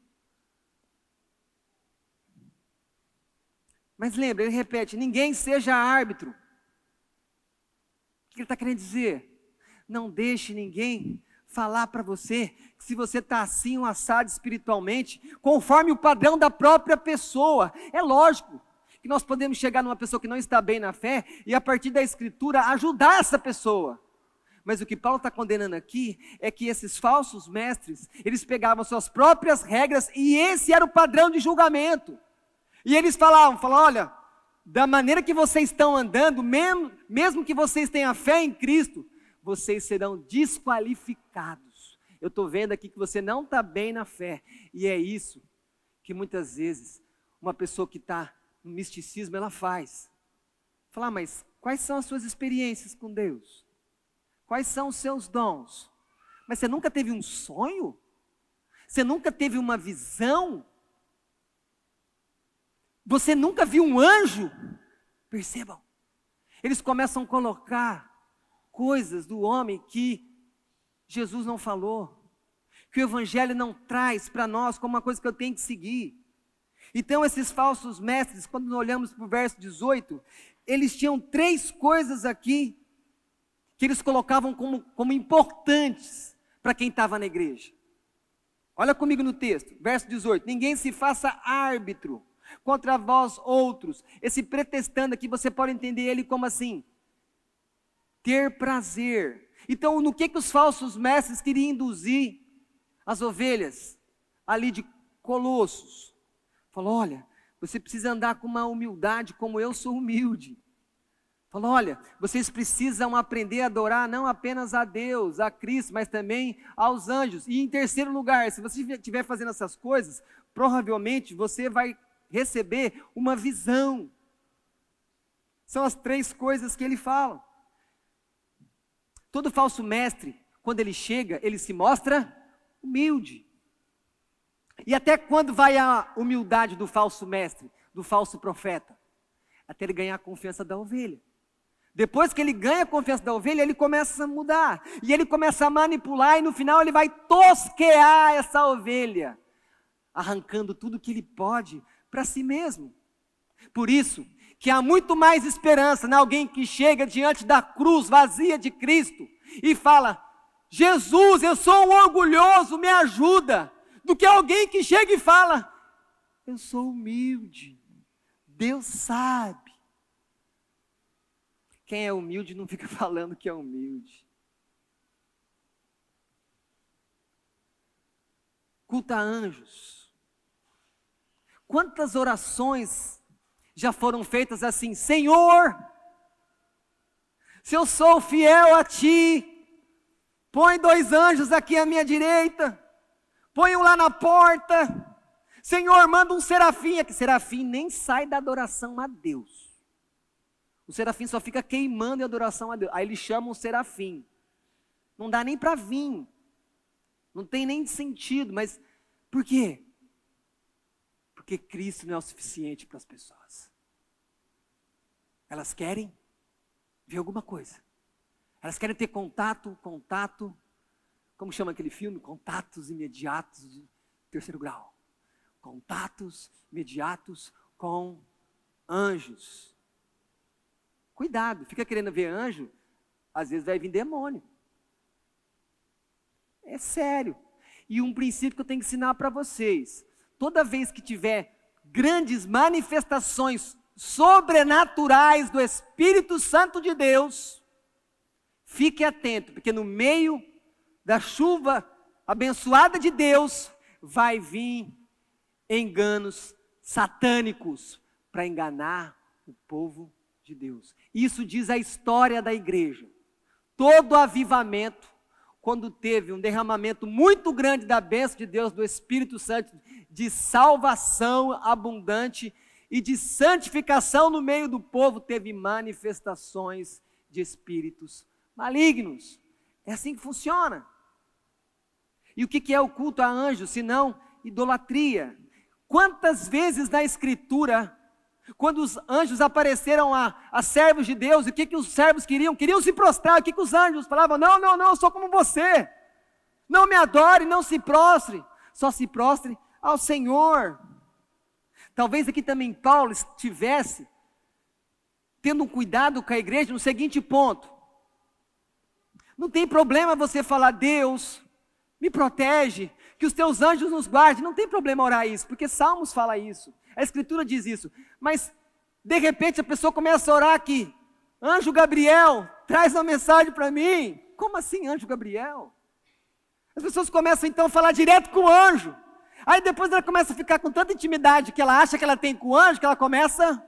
Mas lembra, ele repete, ninguém seja árbitro. O que ele está querendo dizer? Não deixe ninguém falar para você que se você está assim, um assado espiritualmente, conforme o padrão da própria pessoa. É lógico que nós podemos chegar numa pessoa que não está bem na fé e a partir da Escritura ajudar essa pessoa. Mas o que Paulo está condenando aqui é que esses falsos mestres, eles pegavam suas próprias regras e esse era o padrão de julgamento. E eles falavam, olha, da maneira que vocês estão andando, mesmo que vocês tenham fé em Cristo, vocês serão desqualificados. Eu estou vendo aqui que você não está bem na fé. E é isso que muitas vezes uma pessoa que está no misticismo, ela faz. Falar, mas quais são as suas experiências com Deus? Quais são os seus dons? Mas você nunca teve um sonho? Você nunca teve uma visão? Você nunca viu um anjo? Percebam, eles começam a colocar coisas do homem que Jesus não falou, que o Evangelho não traz para nós como uma coisa que eu tenho que seguir. Então esses falsos mestres, quando nós olhamos para o verso 18, eles tinham 3 coisas aqui, que eles colocavam como importantes para quem estava na igreja. Olha comigo no texto, verso 18, ninguém se faça árbitro contra vós outros. Esse pretextando aqui, você pode entender ele como assim, ter prazer. Então, no que os falsos mestres queriam induzir as ovelhas ali de Colossos? Falou, olha, você precisa andar com uma humildade como eu sou humilde. Falou, olha, vocês precisam aprender a adorar não apenas a Deus, a Cristo, mas também aos anjos. E em terceiro lugar, se você estiver fazendo essas coisas, provavelmente você vai receber uma visão. São as 3 coisas que ele fala. Todo falso mestre, quando ele chega, ele se mostra humilde. E até quando vai a humildade do falso mestre, do falso profeta? Até ele ganhar a confiança da ovelha. Depois que ele ganha a confiança da ovelha, ele começa a mudar. E ele começa a manipular e no final ele vai tosquear essa ovelha, arrancando tudo que ele pode para si mesmo. Por isso que há muito mais esperança em alguém que chega diante da cruz vazia de Cristo e fala, Jesus, eu sou um orgulhoso, me ajuda, do que alguém que chega e fala, eu sou humilde, Deus sabe. Quem é humilde não fica falando que é humilde. Culto a anjos. Quantas orações já foram feitas assim, Senhor, se eu sou fiel a Ti, põe 2 anjos aqui à minha direita, põe um lá na porta, Senhor, manda um serafim aqui. Serafim nem sai da adoração a Deus. O serafim só fica queimando em adoração a Deus. Aí eles chamam o serafim. Não dá nem para vir. Não tem nem sentido. Mas por quê? Porque Cristo não é o suficiente para as pessoas. Elas querem ver alguma coisa. Elas querem ter contato. Como chama aquele filme? Contatos imediatos de 3º grau. Contatos imediatos com anjos. Cuidado, fica querendo ver anjo, às vezes vai vir demônio. É sério. E um princípio que eu tenho que ensinar para vocês. Toda vez que tiver grandes manifestações sobrenaturais do Espírito Santo de Deus, fique atento, porque no meio da chuva abençoada de Deus, vai vir enganos satânicos para enganar o povo de Deus. Isso diz a história da igreja. Todo avivamento, quando teve um derramamento muito grande da bênção de Deus, do Espírito Santo, de salvação abundante e de santificação no meio do povo, teve manifestações de espíritos malignos. É assim que funciona. E o que é o culto a anjos, senão idolatria? Quantas vezes na Escritura, quando os anjos apareceram a servos de Deus, o que os servos queriam? Queriam se prostrar. O que os anjos falavam? Não, eu sou como você. Não me adore, não se prostre. Só se prostre ao Senhor. Talvez aqui também Paulo estivesse tendo um cuidado com a igreja no seguinte ponto. Não tem problema você falar, Deus, me protege, que os teus anjos nos guardem. Não tem problema orar isso, porque Salmos fala isso. A Escritura diz isso, mas de repente a pessoa começa a orar aqui, anjo Gabriel, traz uma mensagem para mim. Como assim anjo Gabriel? As pessoas começam então a falar direto com o anjo, aí depois ela começa a ficar com tanta intimidade que ela acha que ela tem com o anjo, que ela começa a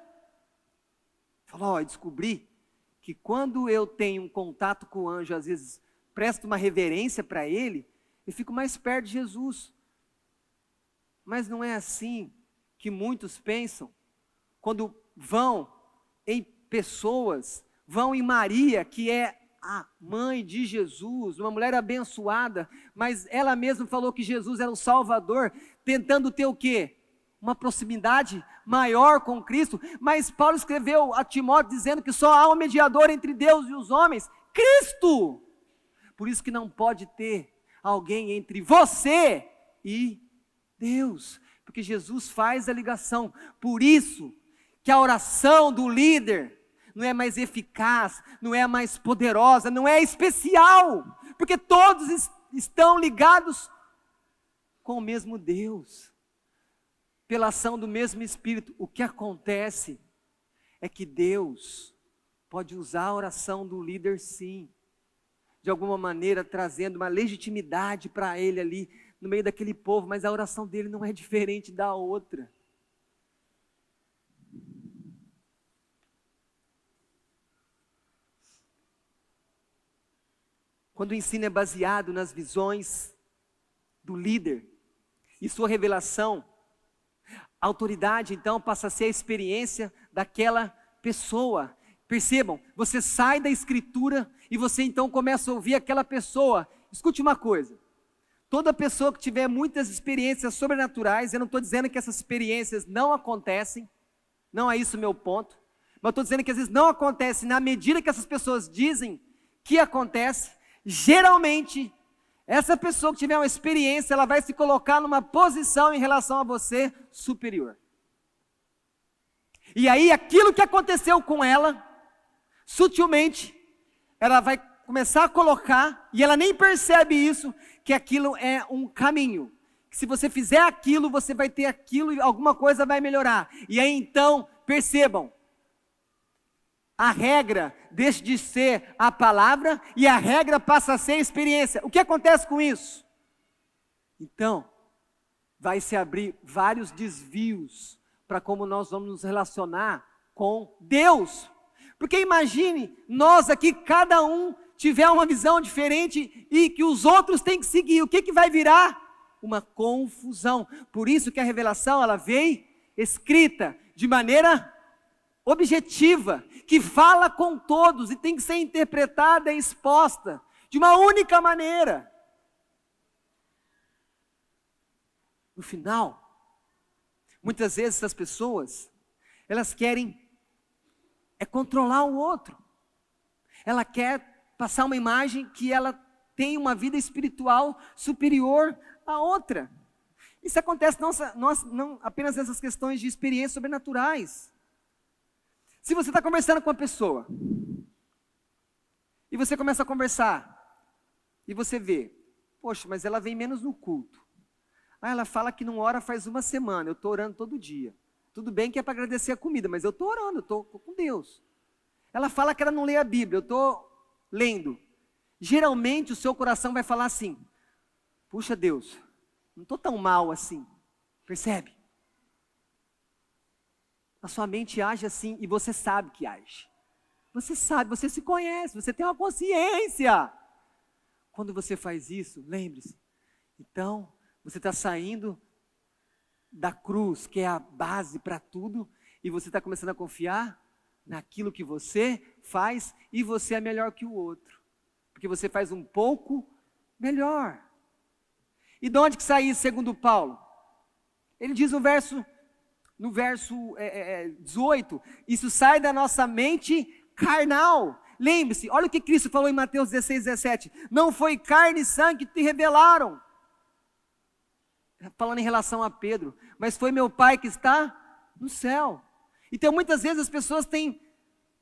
falar, descobri que quando eu tenho um contato com o anjo, às vezes presto uma reverência para ele, eu fico mais perto de Jesus. Mas não é assim que muitos pensam, quando vão em pessoas, vão em Maria, que é a mãe de Jesus, uma mulher abençoada, mas ela mesma falou que Jesus era o Salvador, tentando ter o quê? Uma proximidade maior com Cristo. Mas Paulo escreveu a Timóteo dizendo que só há um mediador entre Deus e os homens, Cristo. Por isso que não pode ter alguém entre você e Deus, porque Jesus faz a ligação. Por isso que a oração do líder não é mais eficaz, não é mais poderosa, não é especial, porque todos estão ligados com o mesmo Deus, pela ação do mesmo Espírito. O que acontece é que Deus pode usar a oração do líder, sim, de alguma maneira trazendo uma legitimidade para ele ali, no meio daquele povo, mas a oração dele não é diferente da outra. Quando o ensino é baseado nas visões do líder e sua revelação, a autoridade então passa a ser a experiência daquela pessoa. Percebam, você sai da escritura e você então começa a ouvir aquela pessoa. Escute uma coisa, toda pessoa que tiver muitas experiências sobrenaturais, eu não estou dizendo que essas experiências não acontecem, não é isso o meu ponto, mas eu estou dizendo que às vezes não acontece na medida que essas pessoas dizem que acontece. Geralmente, essa pessoa que tiver uma experiência, ela vai se colocar numa posição em relação a você superior. E aí, aquilo que aconteceu com ela, sutilmente, ela vai começar a colocar, e ela nem percebe isso, que aquilo é um caminho. Que se você fizer aquilo, você vai ter aquilo e alguma coisa vai melhorar. E aí então, percebam, a regra deixa de ser a palavra e a regra passa a ser a experiência. O que acontece com isso? Então, vai se abrir vários desvios para como nós vamos nos relacionar com Deus. Porque imagine, nós aqui, cada um tiver uma visão diferente e que os outros têm que seguir. O que vai virar? Uma confusão. Por isso que a revelação, ela veio escrita de maneira objetiva, que fala com todos e tem que ser interpretada e exposta de uma única maneira. No final, muitas vezes essas pessoas, elas querem controlar o outro. Ela quer passar uma imagem que ela tem uma vida espiritual superior à outra. Isso acontece não apenas nessas questões de experiências sobrenaturais. Se você está conversando com uma pessoa, e você começa a conversar, e você vê, poxa, mas ela vem menos no culto. Ah, ela fala que não ora faz uma semana, eu estou orando todo dia. Tudo bem que é para agradecer a comida, mas eu estou orando, eu estou com Deus. Ela fala que ela não lê a Bíblia, eu estou lendo. Geralmente o seu coração vai falar assim, puxa Deus, não estou tão mal assim, percebe? A sua mente age assim e você sabe que age. Você sabe, você se conhece, você tem uma consciência. Quando você faz isso, lembre-se, então você está saindo da cruz, que é a base para tudo, e você está começando a confiar naquilo que você faz e você é melhor que o outro. Porque você faz um pouco melhor. E de onde que sai isso, segundo Paulo? Ele diz no verso 18, isso sai da nossa mente carnal. Lembre-se, olha o que Cristo falou em Mateus 16, 17. Não foi carne e sangue que te revelaram. Falando em relação a Pedro. Mas foi meu Pai que está no céu. Então muitas vezes as pessoas têm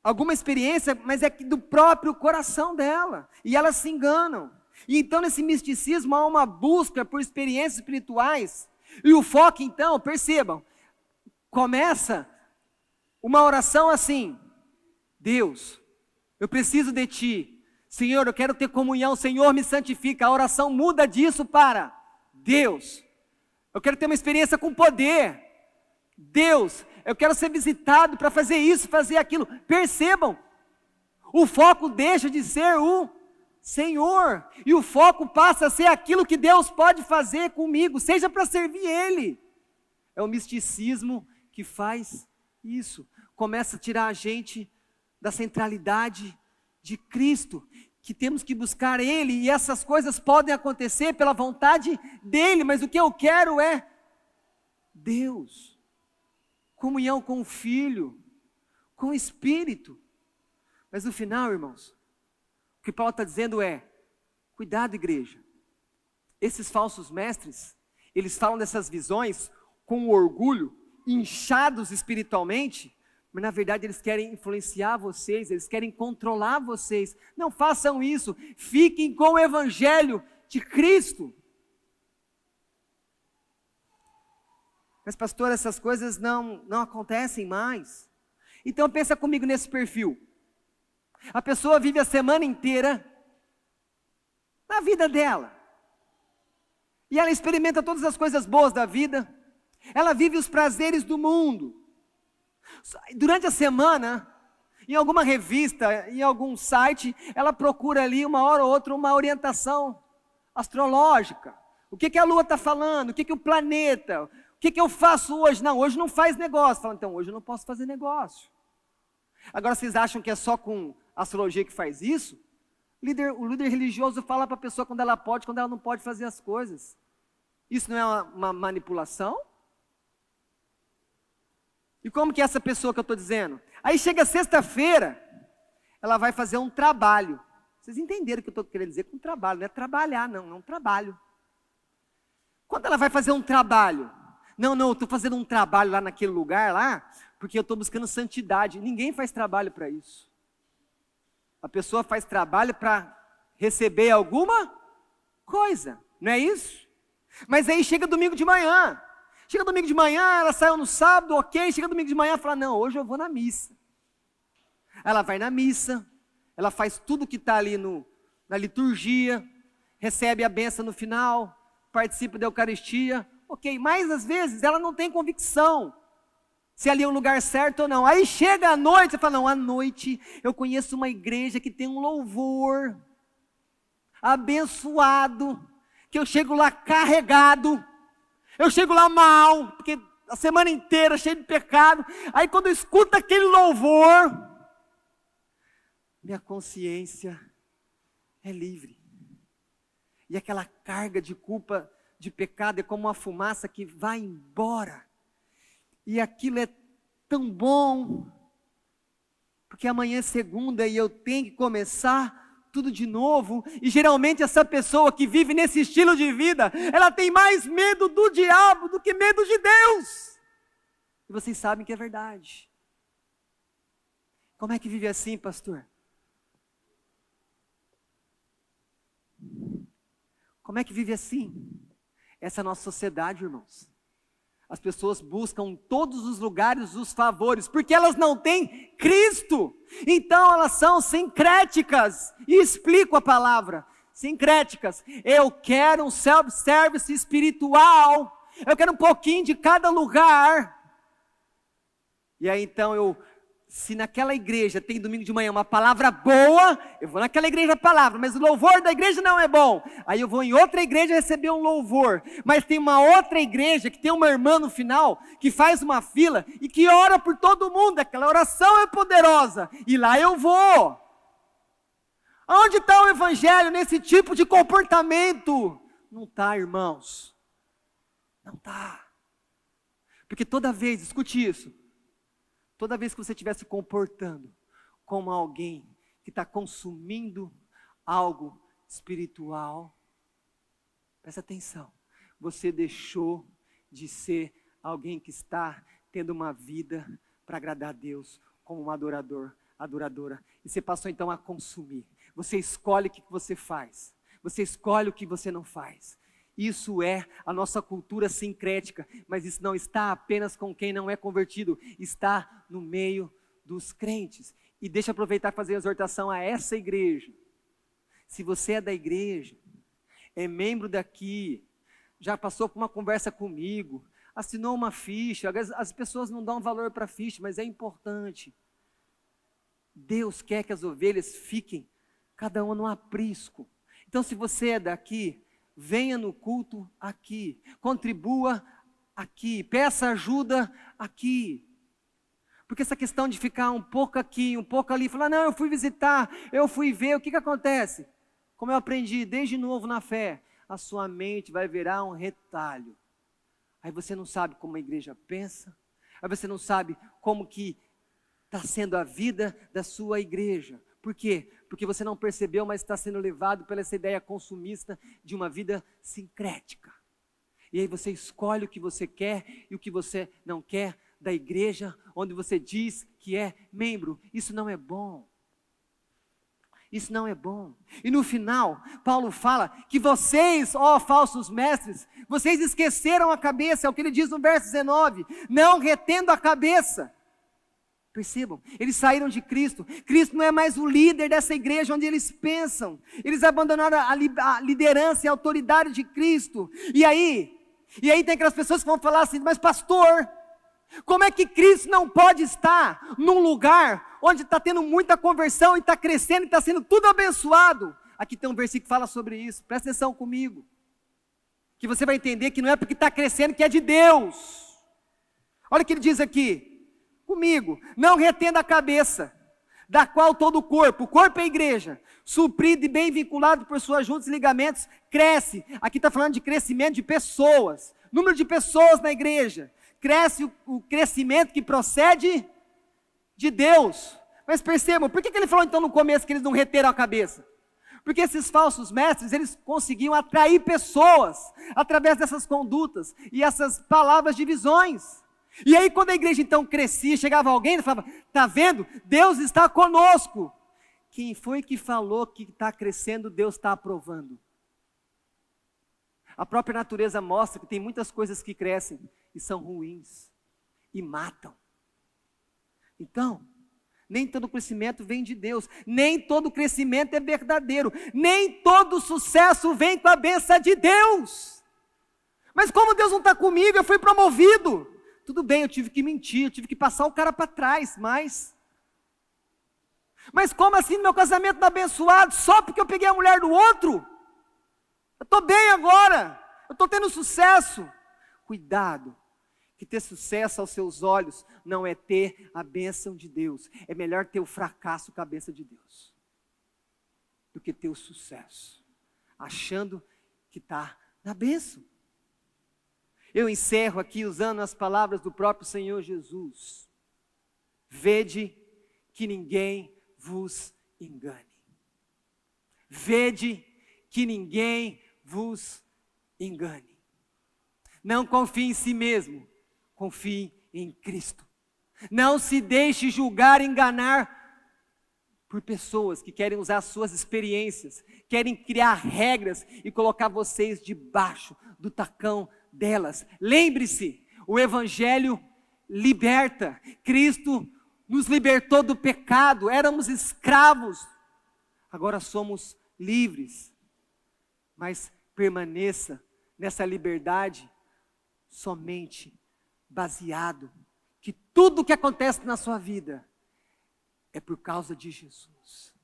alguma experiência, mas é do próprio coração dela. E elas se enganam. E então nesse misticismo há uma busca por experiências espirituais. E o foco então, percebam, começa uma oração assim, Deus, eu preciso de Ti, Senhor, eu quero ter comunhão, Senhor, me santifica. A oração muda disso para Deus, eu quero ter uma experiência com poder, Deus, eu quero ser visitado para fazer isso, fazer aquilo. Percebam, o foco deixa de ser o Senhor, e o foco passa a ser aquilo que Deus pode fazer comigo, seja para servir Ele. É o misticismo que faz isso, começa a tirar a gente da centralidade de Cristo, que temos que buscar Ele, e essas coisas podem acontecer pela vontade dEle, mas o que eu quero é Deus, comunhão com o Filho, com o Espírito. Mas no final, irmãos, o que Paulo está dizendo é, cuidado, igreja, esses falsos mestres, eles falam dessas visões com orgulho, inchados espiritualmente, mas na verdade eles querem influenciar vocês, eles querem controlar vocês. Não façam isso, fiquem com o Evangelho de Cristo. Mas pastor, essas coisas não acontecem mais. Então pensa comigo nesse perfil. A pessoa vive a semana inteira na vida dela. E ela experimenta todas as coisas boas da vida. Ela vive os prazeres do mundo. Durante a semana, em alguma revista, em algum site, ela procura ali uma hora ou outra uma orientação astrológica. O que a Lua está falando? O que o planeta? O que eu faço hoje? Não, hoje não faz negócio. Fala, então hoje eu não posso fazer negócio. Agora vocês acham que é só com astrologia que faz isso? O líder religioso fala para a pessoa quando ela pode, quando ela não pode fazer as coisas. Isso não é uma manipulação? E como que é essa pessoa que eu estou dizendo? Aí chega sexta-feira, ela vai fazer um trabalho. Vocês entenderam o que eu estou querendo dizer com trabalho? Não é trabalhar, não, é um trabalho. Quando ela vai fazer um trabalho, não, eu estou fazendo um trabalho lá naquele lugar lá, porque eu estou buscando santidade. Ninguém faz trabalho para isso. A pessoa faz trabalho para receber alguma coisa, não é isso? Mas aí chega domingo de manhã. Chega domingo de manhã, ela saiu no sábado, ok. Chega domingo de manhã e fala, não, hoje eu vou na missa. Ela vai na missa, ela faz tudo que está ali na liturgia, recebe a bênção no final, participa da Eucaristia, ok. Mas às vezes ela não tem convicção se ali é um lugar certo ou não. Aí chega a noite, você fala, não, à noite eu conheço uma igreja que tem um louvor abençoado, que eu chego lá carregado, eu chego lá mal, porque a semana inteira cheio de pecado. Aí quando eu escuto aquele louvor, minha consciência é livre. E aquela carga de culpa, de pecado, é como uma fumaça que vai embora. E aquilo é tão bom, porque amanhã é segunda e eu tenho que começar tudo de novo. E geralmente essa pessoa que vive nesse estilo de vida, ela tem mais medo do diabo do que medo de Deus. E vocês sabem que é verdade. Como é que vive assim, pastor? Como é que vive assim? Essa é a nossa sociedade, irmãos. As pessoas buscam em todos os lugares os favores, porque elas não têm Cristo. Então elas são sincréticas. E explico a palavra, sincréticas. Eu quero um self-service espiritual. Eu quero um pouquinho de cada lugar. E aí então se naquela igreja tem domingo de manhã uma palavra boa, eu vou naquela igreja palavra, mas o louvor da igreja não é bom. Aí eu vou em outra igreja receber um louvor. Mas tem uma outra igreja que tem uma irmã no final, que faz uma fila e que ora por todo mundo. Aquela oração é poderosa. E lá eu vou. Onde está o evangelho nesse tipo de comportamento? Não está, irmãos. Não está. Porque toda vez, escute isso, toda vez que você estiver se comportando como alguém que está consumindo algo espiritual, presta atenção, você deixou de ser alguém que está tendo uma vida para agradar a Deus como um adorador, adoradora, e você passou então a consumir. Você escolhe o que você faz, você escolhe o que você não faz. Isso é a nossa cultura sincrética, mas isso não está apenas com quem não é convertido, está no meio dos crentes. E deixa eu aproveitar e fazer uma exortação a essa igreja. Se você é da igreja, é membro daqui, já passou por uma conversa comigo, assinou uma ficha, as pessoas não dão valor para a ficha, mas é importante. Deus quer que as ovelhas fiquem, cada uma num aprisco. Então se você é daqui, venha no culto aqui, contribua aqui, peça ajuda aqui. Porque essa questão de ficar um pouco aqui, um pouco ali, falar, não, eu fui visitar, eu fui ver, o que acontece? Como eu aprendi desde novo na fé, a sua mente vai virar um retalho. Aí você não sabe como a igreja pensa, aí você não sabe como que está sendo a vida da sua igreja. Por quê? Porque você não percebeu, mas está sendo levado pela essa ideia consumista de uma vida sincrética. E aí você escolhe o que você quer e o que você não quer da igreja, onde você diz que é membro. Isso não é bom. Isso não é bom. E no final, Paulo fala que vocês, ó falsos mestres, vocês esqueceram a cabeça, é o que ele diz no verso 19, não retendo a cabeça. Percebam, eles saíram de Cristo. Cristo não é mais o líder dessa igreja onde eles pensam. Eles abandonaram a liderança e a autoridade de Cristo. E aí tem aquelas pessoas que vão falar assim, mas pastor, como é que Cristo não pode estar num lugar onde está tendo muita conversão e está crescendo e está sendo tudo abençoado? Aqui tem um versículo que fala sobre isso, presta atenção comigo. Que você vai entender que não é porque está crescendo que é de Deus. Olha o que ele diz aqui. Comigo, não retenda a cabeça, da qual todo o corpo é a igreja, suprido e bem vinculado por suas juntas e ligamentos, cresce. Aqui está falando de crescimento de pessoas, número de pessoas na igreja, cresce o crescimento que procede de Deus. Mas percebam, por que ele falou então no começo que eles não reteram a cabeça? Porque esses falsos mestres, eles conseguiam atrair pessoas, através dessas condutas, e essas palavras de visões. E aí quando a igreja então crescia, chegava alguém e falava, está vendo? Deus está conosco. Quem foi que falou que está crescendo, Deus está aprovando? A própria natureza mostra que tem muitas coisas que crescem e são ruins, e matam. Então, nem todo crescimento vem de Deus, nem todo crescimento é verdadeiro, nem todo sucesso vem com a bênção de Deus. Mas como Deus não está comigo, eu fui promovido. Tudo bem, eu tive que mentir, eu tive que passar o cara para trás, mas como assim meu casamento não é abençoado, só porque eu peguei a mulher do outro? Eu estou bem agora, eu estou tendo sucesso. Cuidado, que ter sucesso aos seus olhos não é ter a bênção de Deus. É melhor ter o fracasso com a bênção de Deus, do que ter o sucesso, achando que está na bênção. Eu encerro aqui usando as palavras do próprio Senhor Jesus. Vede que ninguém vos engane. Vede que ninguém vos engane. Não confie em si mesmo, confie em Cristo. Não se deixe julgar e enganar por pessoas que querem usar suas experiências, querem criar regras e colocar vocês debaixo do tacão delas. Lembre-se, o Evangelho liberta. Cristo nos libertou do pecado, éramos escravos, agora somos livres. Mas permaneça nessa liberdade somente baseado que tudo que acontece na sua vida é por causa de Jesus.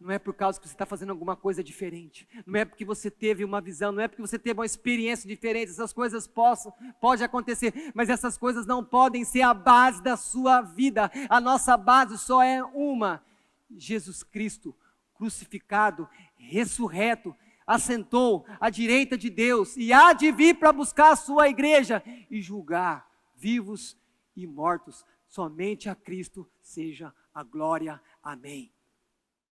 Não é por causa que você está fazendo alguma coisa diferente. Não é porque você teve uma visão, não é porque você teve uma experiência diferente. Essas coisas podem acontecer, mas essas coisas não podem ser a base da sua vida. A nossa base só é uma: Jesus Cristo, crucificado, ressurreto, assentou à direita de Deus e há de vir para buscar a sua igreja e julgar vivos e mortos. Somente a Cristo seja a glória. Amém.